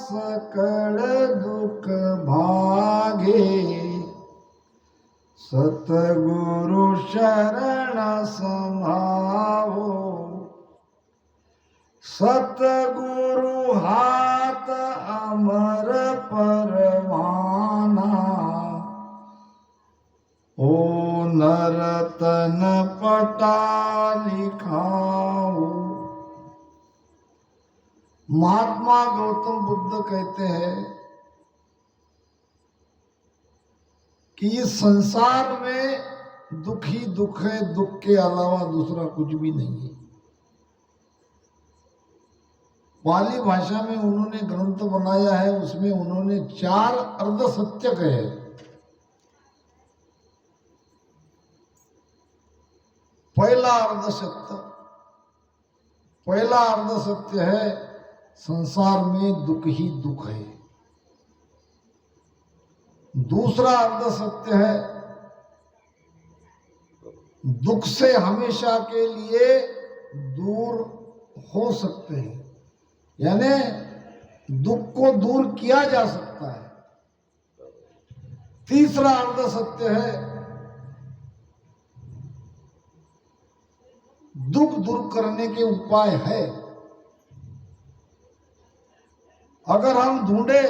सकल दुख भागे, सतगुरु शरण समाओ। सतगुरु हाथ अमर परवाना, ओ नरतन पटा लिखाओ। महात्मा गौतम बुद्ध कहते हैं कि इस संसार में दुख ही दुख है, दुख के अलावा दूसरा कुछ भी नहीं है। पाली भाषा में उन्होंने ग्रंथ बनाया है, उसमें उन्होंने 4 अर्ध सत्य कहे। पहला अर्ध सत्य है संसार में दुख ही दुख है। दूसरा अर्ध सत्य है दुख से हमेशा के लिए दूर हो सकते हैं, यानी दुख को दूर किया जा सकता है। तीसरा अर्ध सत्य है दुख दूर करने के उपाय है। अगर हम ढूंढे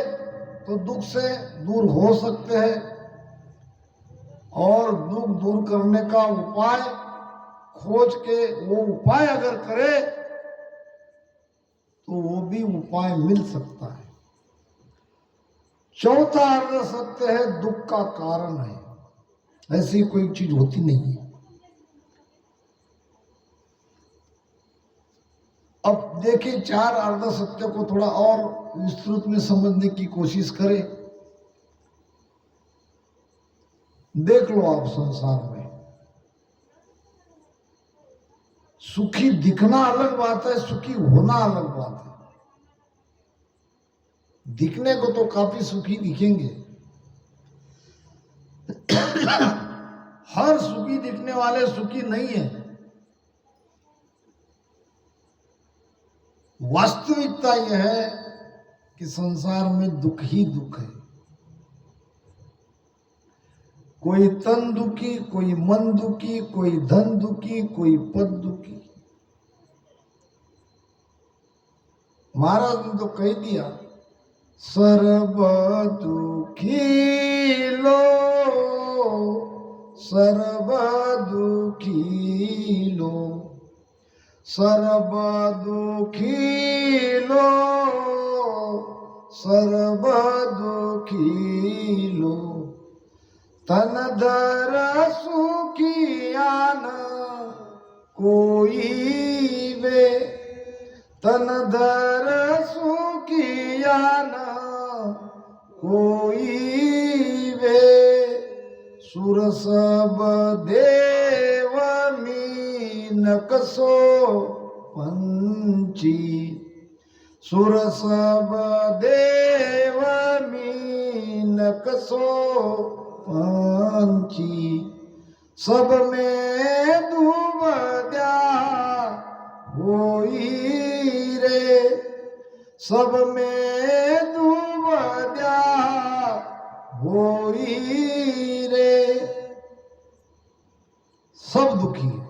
तो दुख से दूर हो सकते हैं, और दुख दूर करने का उपाय खोज के वो उपाय अगर करे तो वो भी उपाय मिल सकता है। चौथा अर्ध सत्य है दुख का कारण है, ऐसी कोई चीज होती नहीं है। अब देखिए 4 अर्ध सत्य को थोड़ा और विस्तृत में समझने की कोशिश करें। देख लो आप संसार में सुखी दिखना अलग बात है, सुखी होना अलग बात है। दिखने को तो काफी सुखी दिखेंगे, हर सुखी दिखने वाले सुखी नहीं है। वास्तविकता यह है कि संसार में दुख ही दुख है। कोई तन दुखी, कोई मन दुखी, कोई धन दुखी, कोई पद दुखी। महाराज ने तो कह दिया सर्व दुखी लो, सर्व दुखी लो, सर्व दुखी लो, सर्व दुखी लो। तन धर सुखिया न कोई वे, तन धर सुखिया न कोई वे। सुर सब देव मीन कसो पंची, सुर सब देव मीन कसो पंची। सब में दुबद्या होई रे, सब में दुबद्या होई रे। सब दुखी है।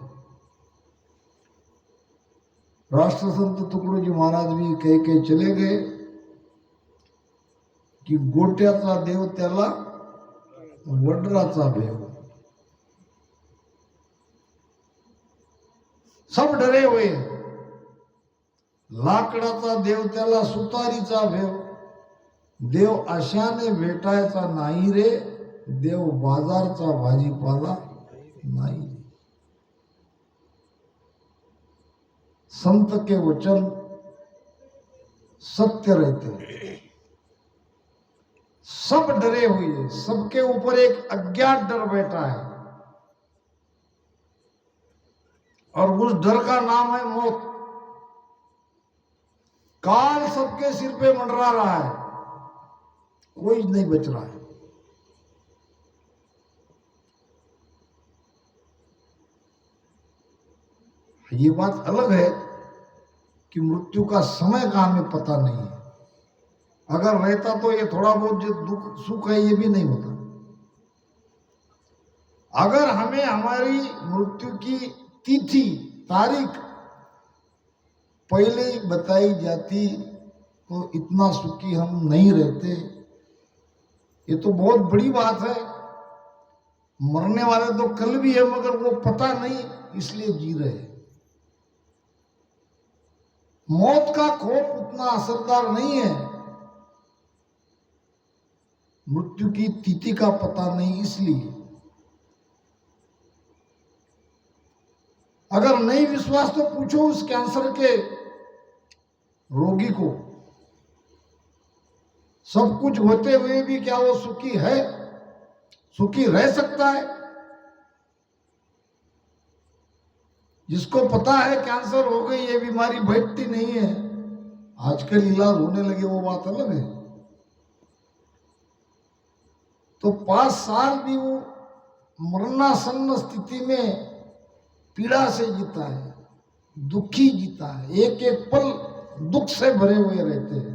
राष्ट्र संत तुकडोजी महाराज भी कह के चले गए की गोट्याचा देव त्याला वडराचा भेव। सब डरे हुए, लाकडाचा देव त्याला सुतारीचा भेव। देव अशाने भेटायचा नाही रे, देव बाजारचा भाजीपाला नाही रे। संत के वचन सत्य रहते हैं। सब डरे हुए हैं, सबके ऊपर एक अज्ञात डर बैठा है, और उस डर का नाम है मौत। काल सबके सिर पे मंडरा रहा है, कोई नहीं बच रहा है। ये बात अलग है कि मृत्यु का समय का हमें पता नहीं है, अगर रहता तो ये थोड़ा बहुत जो दुख सुख है ये भी नहीं होता। अगर हमें हमारी मृत्यु की तिथि तारीख पहले ही बताई जाती तो इतना सुखी हम नहीं रहते। ये तो बहुत बड़ी बात है। मरने वाले तो कल भी है मगर वो पता नहीं इसलिए जी रहे। मौत का खौफ उतना असरदार नहीं है, मृत्यु की तिथि का पता नहीं इसलिए। अगर नहीं विश्वास तो पूछो उस कैंसर के रोगी को, सब कुछ होते हुए भी क्या वो सुखी है, सुखी रह सकता है? जिसको पता है कैंसर हो गई, ये बीमारी बैठती नहीं है, आजकल इलाज होने लगे, वो बात अलग है। तो 5 साल भी वो मरणासन्न स्थिति में पीड़ा से जीता है, दुखी जीता है, एक एक पल दुख से भरे हुए रहते हैं।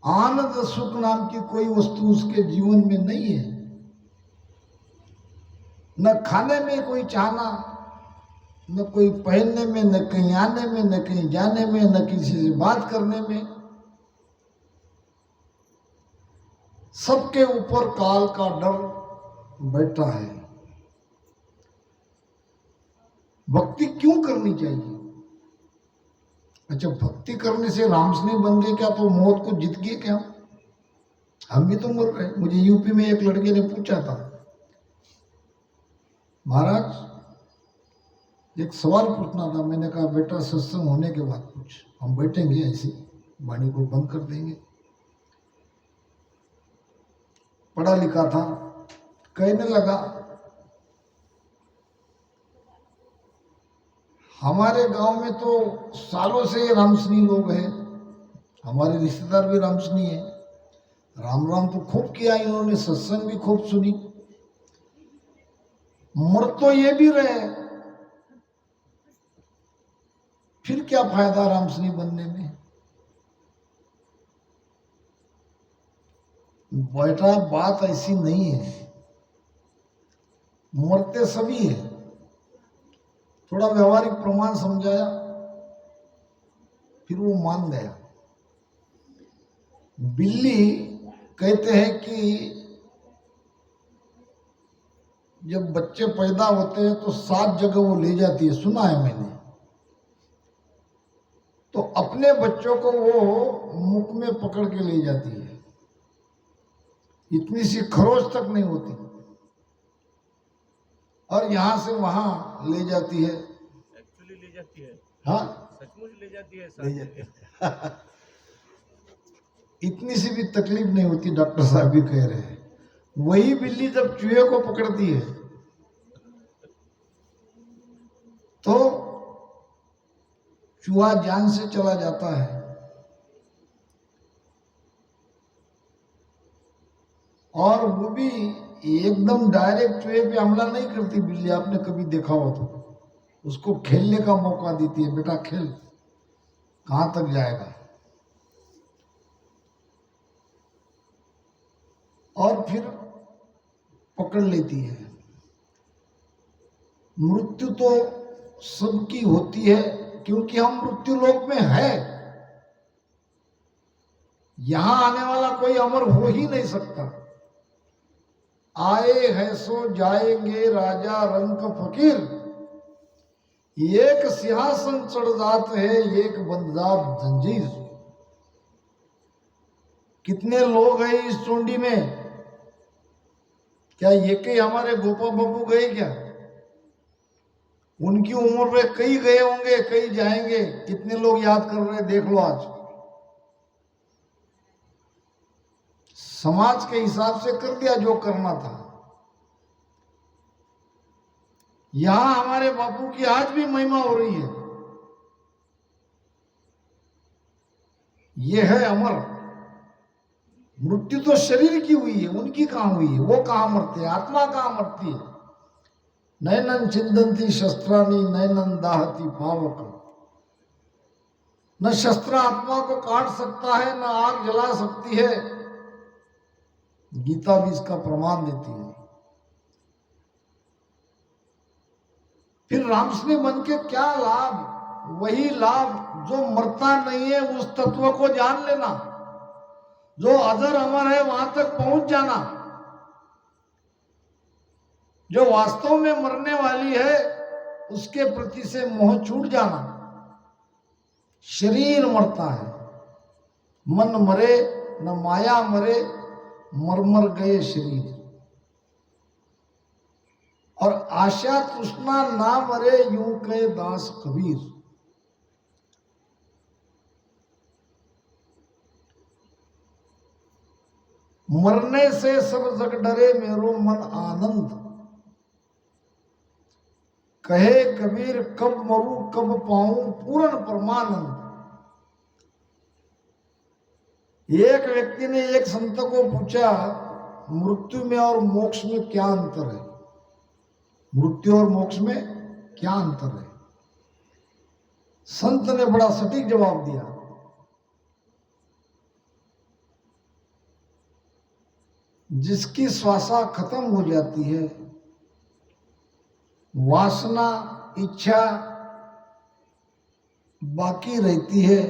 आनंद सुख नाम की कोई वस्तु उसके जीवन में नहीं है। न खाने में कोई चाहना, न कोई पहनने में, न कहीं आने में, न कहीं जाने में, न किसी से बात करने में। सबके ऊपर काल का डर बैठा है। भक्ति क्यों करनी चाहिए? अच्छा, भक्ति करने से रामसनी बन गए क्या तो मौत को जीत गए क्या? हम भी तो मर रहे। मुझे यूपी में एक लड़के ने पूछा था, महाराज एक सवाल पूछना था। मैंने कहा बेटा सत्संग होने के बाद पूछ, हम बैठेंगे ऐसे वाणी को बंद कर देंगे। पढ़ा लिखा था, कहने लगा हमारे गांव में तो सालों से रामसनी लोग हैं, हमारे रिश्तेदार भी रामसनी है। राम राम तो खूब किया इन्होंने, सत्संग भी खूब सुनी, मर तो ये भी रहे, फिर क्या फायदा रामसनी बनने में? बेटा बात ऐसी नहीं है, मरते सभी है। थोड़ा व्यवहारिक प्रमाण समझाया, फिर वो मान गया। बिल्ली कहते हैं कि जब बच्चे पैदा होते हैं तो 7 जगह वो ले जाती है, सुना है मैंने। तो अपने बच्चों को वो मुख में पकड़ के ले जाती है, इतनी सी खरोच तक नहीं होती, और यहां से वहां ले जाती है। एक्चुअली ले जाती है, हाँ सचमुच ले जाती है, ले जाती है। इतनी सी भी तकलीफ नहीं होती, डॉक्टर साहब भी कह रहे हैं। वही बिल्ली जब चूहे को पकड़ती है तो चूहा जान से चला जाता है। और वो भी एकदम डायरेक्ट चूहे पे हमला नहीं करती बिल्ली, आपने कभी देखा हो तो। उसको खेलने का मौका देती है, बेटा खेल, कहां तक जाएगा, और फिर पकड़ लेती है। मृत्यु तो सबकी होती है, क्योंकि हम मृत्यु लोक में है। यहां आने वाला कोई अमर हो ही नहीं सकता। आए है सो जाएंगे राजा रंग फकीर, एक सिंहासन चढ़ जात है, एक बंद जात जंजीर। कितने लोग हैं इस चुंडी में? क्या ये कई हमारे गोपा बाबू गए क्या? उनकी उम्र में कई गए होंगे, कई जाएंगे। कितने लोग याद कर रहे हैं देख लो। आज समाज के हिसाब से कर दिया जो करना था। यहां हमारे बापू की आज भी महिमा हो रही है। यह है अमर। मृत्यु तो शरीर की हुई है, उनकी कहां हुई है? वो कहां मरते हैं? आत्मा कहां मरती है? नैनन छिंदंती शस्त्राणी नैनन दाहती पावक। न शस्त्र आत्मा को काट सकता है, न आग जला सकती है। गीता भी इसका प्रमाण देती है। फिर रामस्नेह बन के क्या लाभ? वही लाभ जो मरता नहीं है, उस तत्व को जान लेना, जो अजर अमर है वहां तक पहुंच जाना। जो वास्तव में मरने वाली है उसके प्रति से मोह छूट जाना। शरीर मरता है, मन मरे न माया मरे, मर मर गए शरीर। और आशा तृष्णा ना मरे, यूं कहे दास कबीर। मरने से सब जग डरे, मेरो मन आनंद। कहे कबीर कब मरूं कब पाऊं पूर्ण परमानंद। एक व्यक्ति ने एक संत को पूछा, मृत्यु में और मोक्ष में क्या अंतर है? मृत्यु और मोक्ष में क्या अंतर है? संत ने बड़ा सटीक जवाब दिया, जिसकी श्वासा खत्म हो जाती है, वासना इच्छा बाकी रहती है,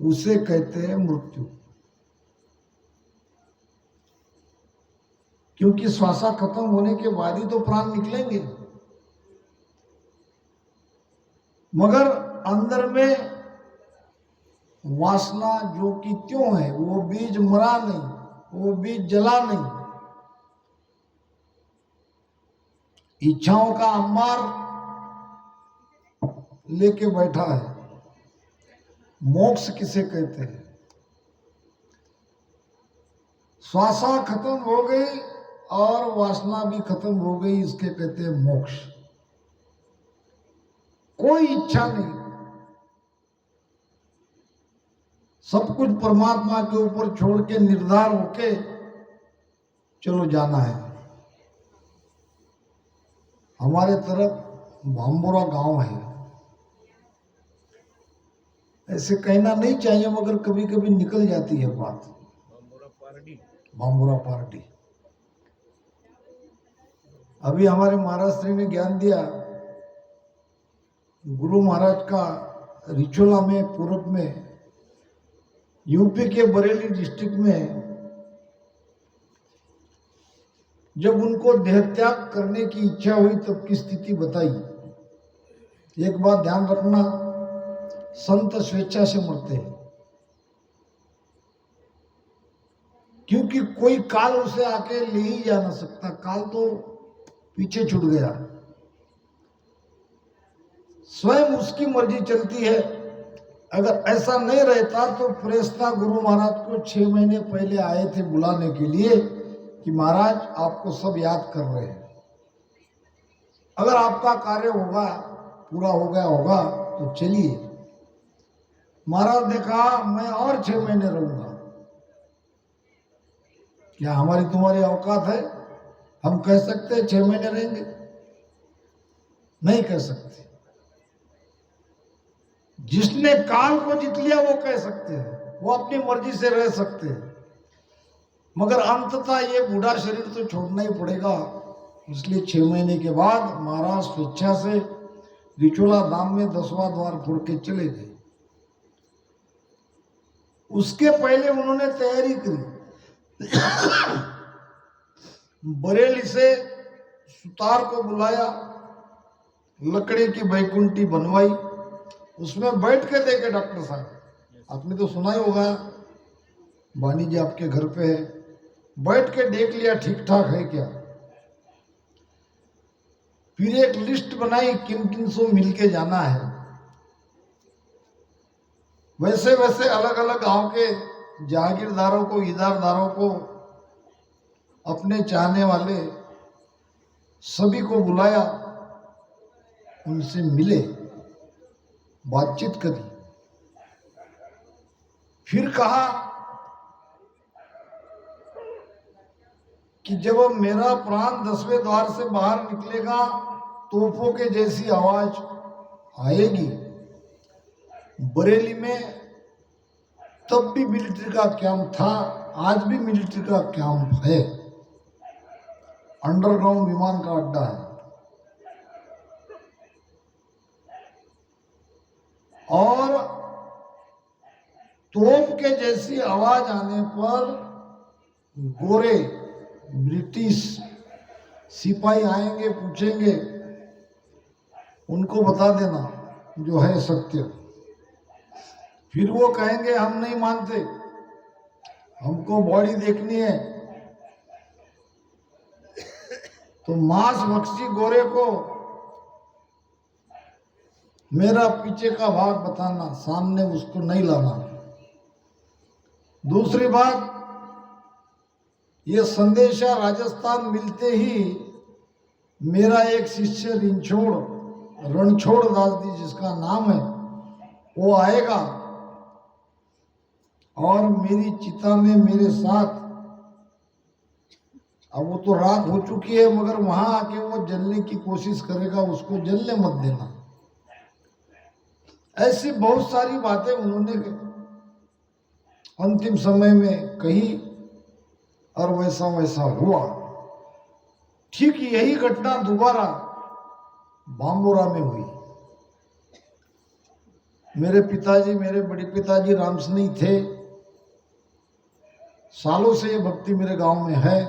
उसे कहते हैं मृत्यु। क्योंकि श्वासा खत्म होने के बाद ही तो प्राण निकलेंगे, मगर अंदर में वासना जो कि त्यों है, वो बीज मरा नहीं, वो बीज जला नहीं। इच्छाओं का अंबार लेके बैठा है। मोक्ष किसे कहते हैं? श्वासा खत्म हो गई और वासना भी खत्म हो गई, इसके कहते हैं मोक्ष। कोई इच्छा नहीं, सब कुछ परमात्मा के ऊपर छोड़ के निर्धार होके चलो जाना है। हमारे तरफ भाम्बोरा गांव है, ऐसे कहना नहीं चाहिए मगर कभी कभी निकल जाती है बात। भाम्बोरा पार्टी। अभी हमारे महाराज श्री ने ज्ञान दिया, गुरु महाराज का रिचोला में पूरब में यूपी के बरेली डिस्ट्रिक्ट में जब उनको देहत्याग करने की इच्छा हुई तब की स्थिति बताई। एक बात ध्यान रखना, संत स्वेच्छा से मरते हैं, क्योंकि कोई काल उसे आके ले ही जा ना सकता। काल तो पीछे छूट गया, स्वयं उसकी मर्जी चलती है। अगर ऐसा नहीं रहता तो प्रेस्ता गुरु महाराज को 6 महीने पहले आए थे बुलाने के लिए कि महाराज आपको सब याद कर रहे हैं, अगर आपका कार्य होगा, पूरा हो गया होगा तो चलिए। महाराज ने कहा मैं और 6 महीने रहूंगा। क्या हमारी तुम्हारी औकात है? हम कह सकते हैं 6 महीने रहेंगे? नहीं कह सकते। जिसने काल को जीत लिया वो कह सकते हैं, वो अपनी मर्जी से रह सकते हैं, मगर अंततः ये बूढ़ा शरीर तो छोड़ना ही पड़ेगा। इसलिए 6 महीने के बाद महाराज स्वेच्छा से रिचोला धाम में 10वां द्वार फोड़ के चले गए। उसके पहले उन्होंने तैयारी करी। बरेली से सुतार को बुलाया, लकड़ी की बैकुंठी बनवाई, उसमें बैठ के देखे डॉक्टर साहब, आपने तो सुना ही होगा, वाणी जी आपके घर पे है, बैठ के देख लिया ठीक ठाक है क्या। फिर एक लिस्ट बनाई किन किन से मिलके जाना है। वैसे वैसे अलग अलग गांव के जागीरदारों को, इदारदारों को, अपने चाहने वाले सभी को बुलाया, उनसे मिले, बातचीत करी। फिर कहा कि जब मेरा प्राण 10वें द्वार से बाहर निकलेगा, तोपों के जैसी आवाज आएगी, बरेली में तब भी मिलिट्री का कैंप था, आज भी मिलिट्री का कैंप है, अंडरग्राउंड विमान का अड्डा है। और तोप के जैसी आवाज आने पर गोरे ब्रिटिश सिपाही आएंगे, पूछेंगे, उनको बता देना जो है सत्य। फिर वो कहेंगे हम नहीं मानते, हमको बॉडी देखनी है। तो मांस भक्षी गोरे को मेरा पीछे का भाग बताना, सामने उसको नहीं लाना। दूसरी बात, ये संदेशा राजस्थान मिलते ही मेरा एक शिष्य रणछोड़ दास जी जिसका नाम है, वो आएगा और मेरी चिता में मेरे साथ, अब वो तो राख हो चुकी है, मगर वहां आके वो जलने की कोशिश करेगा, उसको जलने मत देना। ऐसी बहुत सारी बातें उन्होंने अंतिम समय में कही और वैसा वैसा हुआ। ठीक यही घटना दोबारा बांबोरा में हुई। मेरे पिताजी, मेरे बड़े पिताजी रामसनी थे, सालों से ये भक्ति मेरे गांव में है।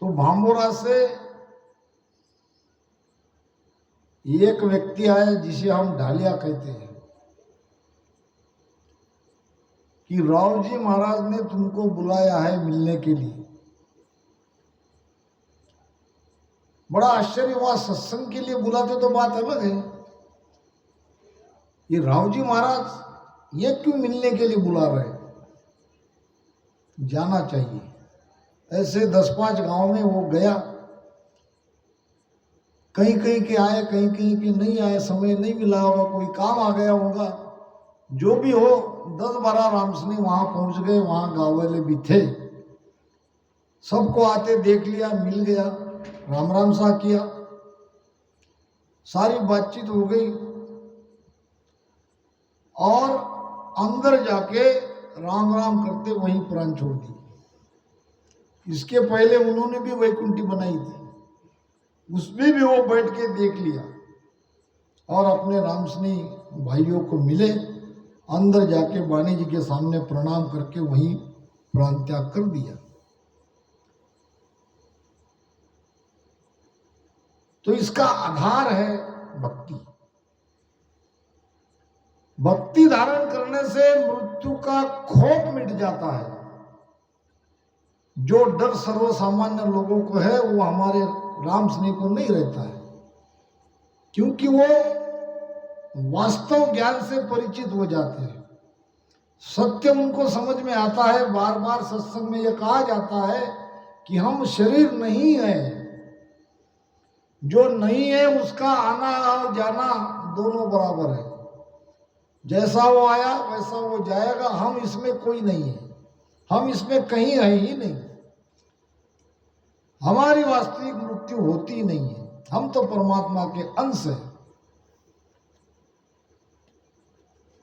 तो भांबोरा से एक व्यक्ति आया जिसे हम ढालिया कहते हैं कि राव जी महाराज ने तुमको बुलाया है मिलने के लिए। बड़ा आश्चर्य हुआ, सत्संग के लिए बुलाते तो बात अलग है, ये राव जी महाराज ये क्यों मिलने के लिए बुला रहे? जाना चाहिए। ऐसे 10-5 गांव में वो गया, कहीं कहीं के आए, कहीं कहीं के नहीं आए, समय नहीं मिला होगा, कोई काम आ गया होगा, जो भी हो 10-12 रामसनी वहां पहुंच गए। वहां गांव वाले भी थे, सबको आते देख लिया, मिल गया, राम राम सा किया, सारी बातचीत हो गई और अंदर जाके राम राम करते वहीं प्राण छोड़ दी। इसके पहले उन्होंने भी वैकुंठी बनाई थी, उसमें भी वो बैठ के देख लिया और अपने रामसनी भाइयों को मिले, अंदर जाके वाणी जी के सामने प्रणाम करके वहीं प्राण त्याग कर दिया। तो इसका आधार है भक्ति। भक्ति धारण करने से मृत्यु का खौफ मिट जाता है। जो डर सर्वसामान्य लोगों को है वो हमारे रामसनी को नहीं रहता है, क्योंकि वो वास्तव ज्ञान से परिचित हो जाते हैं। सत्य उनको समझ में आता है। बार बार सत्संग में यह कहा जाता है कि हम शरीर नहीं है, जो नहीं है उसका आना और जाना दोनों बराबर है। जैसा वो आया वैसा वो जाएगा, हम इसमें कोई नहीं है, हम इसमें कहीं है ही नहीं। हमारी वास्तविक मृत्यु होती ही नहीं है, हम तो परमात्मा के अंश हैं।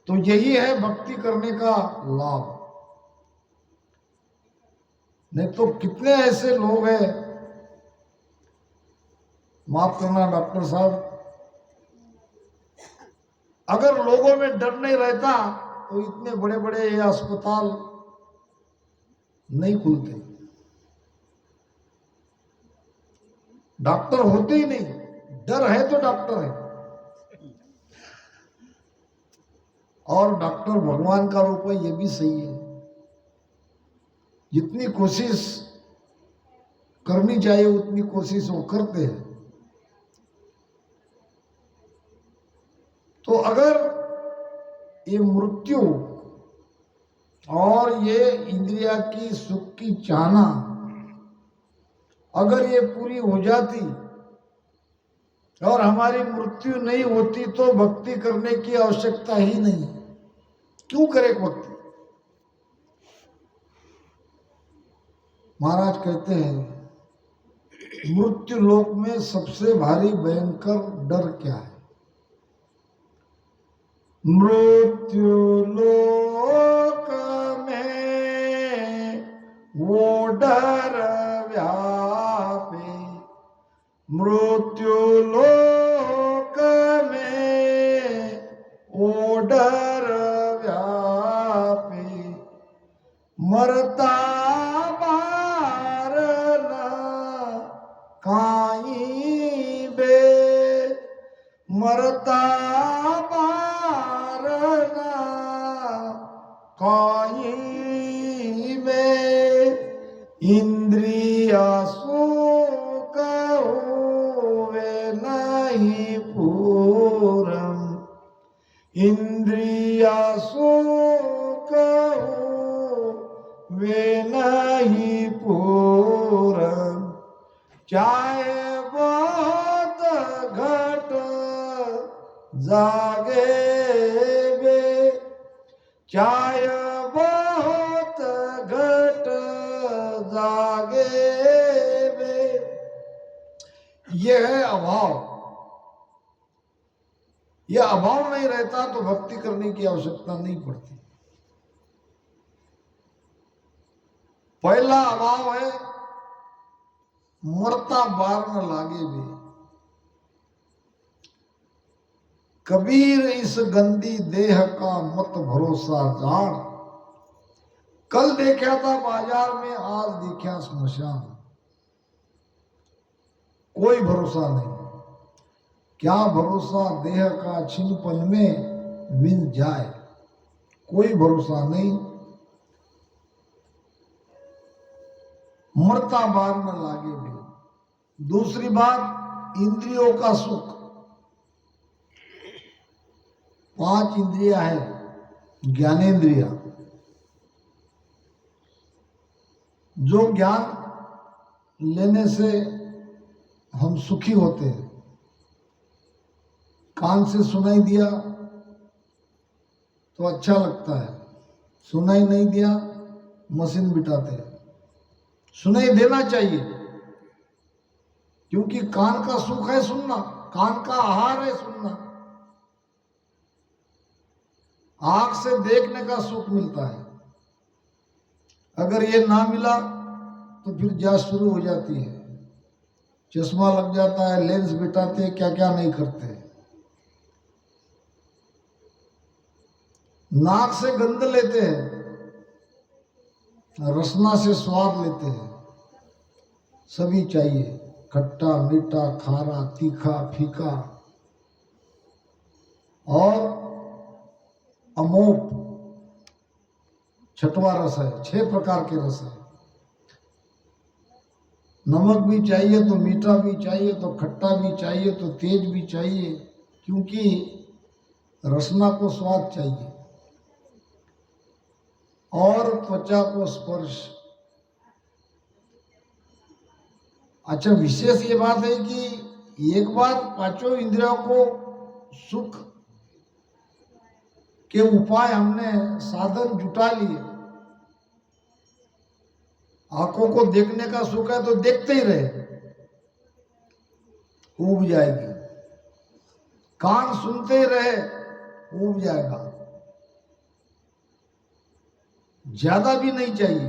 तो यही है भक्ति करने का लाभ। नहीं तो कितने ऐसे लोग हैं, माफ करना डॉक्टर साहब, अगर लोगों में डर नहीं रहता तो इतने बड़े बड़े ये अस्पताल नहीं खुलते, डॉक्टर होते ही नहीं। डर है तो डॉक्टर है, और डॉक्टर भगवान का रूप है, ये भी सही है। जितनी कोशिश करनी चाहिए उतनी कोशिश वो करते हैं। तो अगर ये मृत्यु और ये इंद्रिया की सुख की चाहना अगर ये पूरी हो जाती और हमारी मृत्यु नहीं होती तो भक्ति करने की आवश्यकता ही नहीं। क्यों करे भक्ति? महाराज कहते हैं मृत्यु लोक में सबसे भारी भयंकर डर क्या है? मृत्यु लोक में वो डर व्यापे, मृत्यु लोक में वो डर व्यापे, मरता बार न काई बे, मरता बार न काई बे, इंद्रिया सुख हुए नहीं पूरम, इंद्रिया सुख वे नहीं पूरन, चाहे बहुत घट जागे बे, चाहे बहुत घट जागे बे। ये है अभाव। यह अभाव नहीं रहता तो भक्ति करने की आवश्यकता नहीं पड़ती। पहला अभाव है मरता बार न लागे भी। कबीर इस गंदी देह का मत भरोसा जान, कल देखा था बाजार में आज देखा स्मशान, कोई भरोसा नहीं। क्या भरोसा देह का छिनपन में विन जाए, कोई भरोसा नहीं। मरता बार न लागे भी। दूसरी बात, इंद्रियों का सुख। 5 इंद्रियां है, ज्ञानेंद्रिया, जो ज्ञान लेने से हम सुखी होते हैं। कान से सुनाई दिया तो अच्छा लगता है, सुनाई नहीं दिया मशीन बिठाते हैं। सुनाई देना चाहिए, क्योंकि कान का सुख है सुनना, कान का आहार है सुनना। आंख से देखने का सुख मिलता है, अगर ये ना मिला तो फिर जांच शुरू हो जाती है, चश्मा लग जाता है, लेंस बिठाते हैं, क्या क्या नहीं करते हैं। नाक से गंध लेते हैं, रसना से स्वाद लेते हैं, सभी चाहिए, खट्टा मीठा खारा तीखा फीका और अमोप, छठवां रस है। 6 प्रकार के रस है। नमक भी चाहिए तो मीठा भी चाहिए तो खट्टा भी चाहिए तो तेज भी चाहिए, क्योंकि रसना को स्वाद चाहिए। और त्वचा को स्पर्श। अच्छा, विशेष ये बात है कि एक बार 5 इंद्रियों को सुख के उपाय हमने साधन जुटा लिए। आंखों को देखने का सुख है तो देखते ही रहे, ऊब जाएगी। कान सुनते ही रहे, ऊब जाएगा। ज्यादा भी नहीं चाहिए।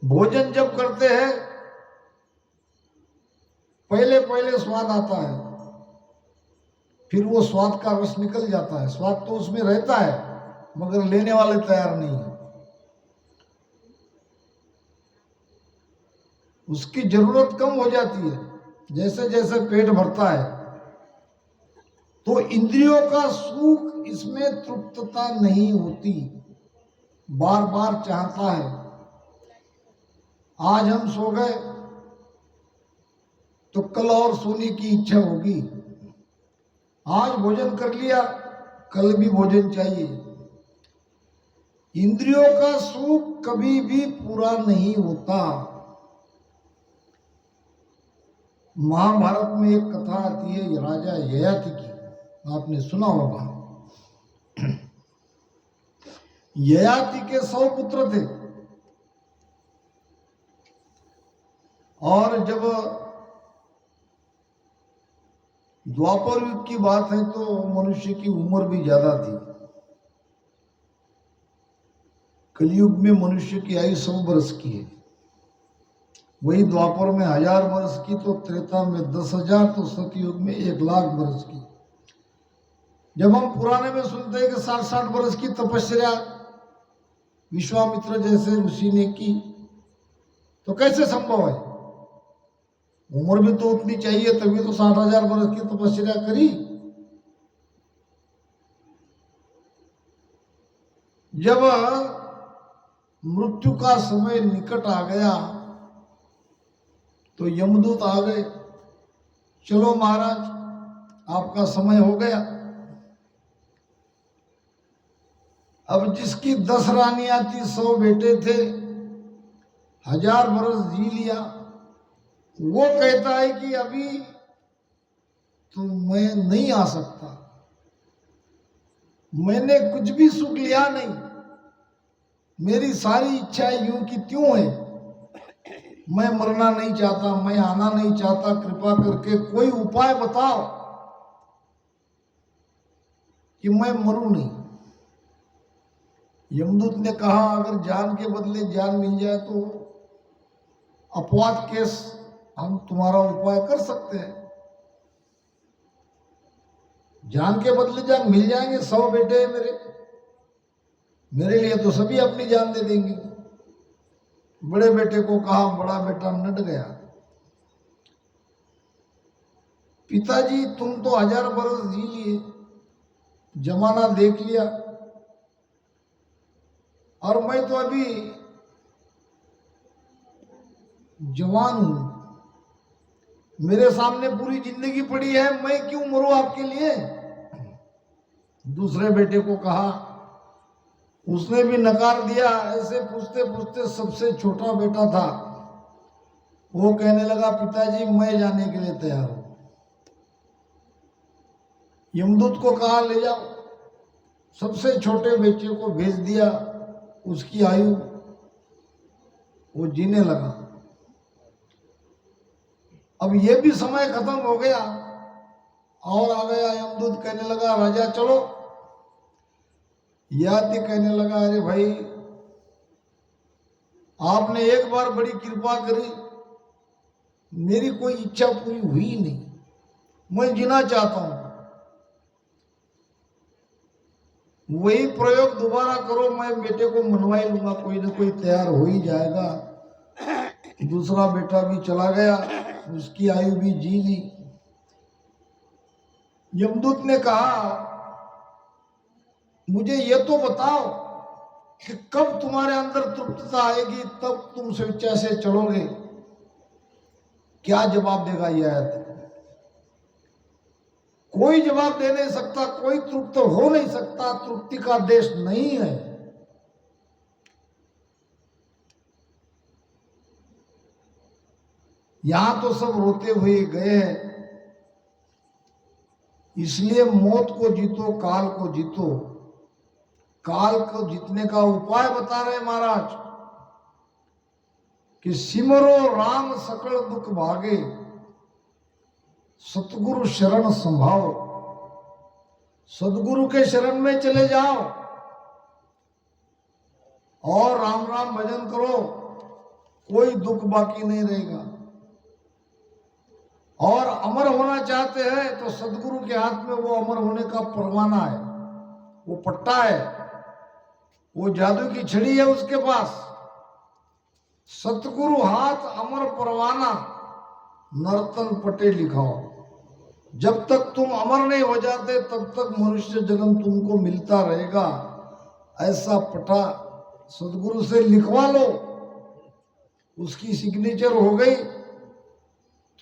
भोजन जब करते हैं पहले पहले स्वाद आता है, फिर वो स्वाद का रस निकल जाता है। स्वाद तो उसमें रहता है मगर लेने वाले तैयार नहीं है। उसकी जरूरत कम हो जाती है। जैसे जैसे पेट भरता है तो इंद्रियों का सुख इसमें तृप्तता नहीं होती, बार बार चाहता है। आज हम सो गए तो कल और सोने की इच्छा होगी। आज भोजन कर लिया, कल भी भोजन चाहिए। इंद्रियों का सुख कभी भी पूरा नहीं होता। महाभारत में एक कथा आती है राजा ययाति की, आपने सुना होगा। ययाति के 100 पुत्र थे और जब द्वापर युग की बात है तो मनुष्य की उम्र भी ज्यादा थी। कलयुग में मनुष्य की आयु 100 वर्ष की है। वही द्वापर में 1000 वर्ष की, तो त्रेता में 10,000, तो सतयुग में 1,00,000 वर्ष की। जब हम पुराने में सुनते हैं कि 60-60 वर्ष की तपस्या विश्वामित्र जैसे ऋषि ने की, तो कैसे संभव है? उम्र भी तो उतनी चाहिए, तभी तो 60,000 वर्ष की तपस्या करी। जब मृत्यु का समय निकट आ गया तो यमदूत आ गए, चलो महाराज आपका समय हो गया। अब जिसकी 10 रानियां थी, 100 बेटे थे, 1000 वर्ष जी लिया, वो कहता है कि अभी तो मैं नहीं आ सकता, मैंने कुछ भी सुख लिया नहीं, मेरी सारी इच्छाएं यूं की त्यों है, मैं मरना नहीं चाहता, मैं आना नहीं चाहता, कृपा करके कोई उपाय बताओ कि मैं मरूं नहीं। यमदूत ने कहा अगर जान के बदले जान मिल जाए तो अपवाद केस हम तुम्हारा उपाय कर सकते हैं। जान के बदले जान मिल जाएंगे, 100 बेटे हैं मेरे लिए तो सभी अपनी जान दे देंगे। बड़े बेटे को कहा, बड़ा बेटा नट गया, पिताजी तुम तो 1000 वर्ष जी लिए, जमाना देख लिया, और मैं तो अभी जवान हूं, मेरे सामने पूरी जिंदगी पड़ी है, मैं क्यों मरूं आपके लिए। दूसरे बेटे को कहा, उसने भी नकार दिया। ऐसे पूछते पूछते सबसे छोटा बेटा था, वो कहने लगा पिताजी मैं जाने के लिए तैयार हूं। यमदूत को कहा ले जाओ, सबसे छोटे बेटे को भेज दिया, उसकी आयु वो जीने लगा। अब ये भी समय खत्म हो गया और आ गया यमदूत, कहने लगा राजा चलो। यादव कहने लगा अरे भाई आपने एक बार बड़ी कृपा करी, मेरी कोई इच्छा पूरी हुई नहीं, मैं जीना चाहता हूं, वही प्रयोग दोबारा करो, मैं बेटे को मनवा ही लूंगा, कोई ना कोई तैयार हो ही जाएगा। दूसरा बेटा भी चला गया, उसकी आयु भी जी ली। यमदूत ने कहा मुझे ये तो बताओ कि कब तुम्हारे अंदर तृप्तता आएगी, तब तुम स्वेच्छा से चलोगे। क्या जवाब देगा यह आयत? कोई जवाब दे नहीं सकता, कोई तृप्त हो नहीं सकता, तृप्ति का देश नहीं है। यहां तो सब रोते हुए गए हैं। इसलिए मौत को जीतो, काल को जीतो। काल को जीतने का उपाय बता रहे महाराज कि सिमरो राम सकल दुख भागे, सतगुरु शरण संभाओ। सदगुरु के शरण में चले जाओ और राम राम भजन करो, कोई दुख बाकी नहीं रहेगा। और अमर होना चाहते हैं तो सदगुरु के हाथ में वो अमर होने का परवाना है, वो पट्टा है, वो जादू की छड़ी है उसके पास। सतगुरु हाथ अमर परवाना, नर्तन पटे लिखाओ। जब तक तुम अमर नहीं हो जाते तब तक मनुष्य जन्म तुमको मिलता रहेगा। ऐसा पटा सदगुरु से लिखवा लो, उसकी सिग्नेचर हो गई,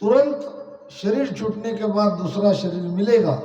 तुरंत शरीर छूटने के बाद दूसरा शरीर मिलेगा।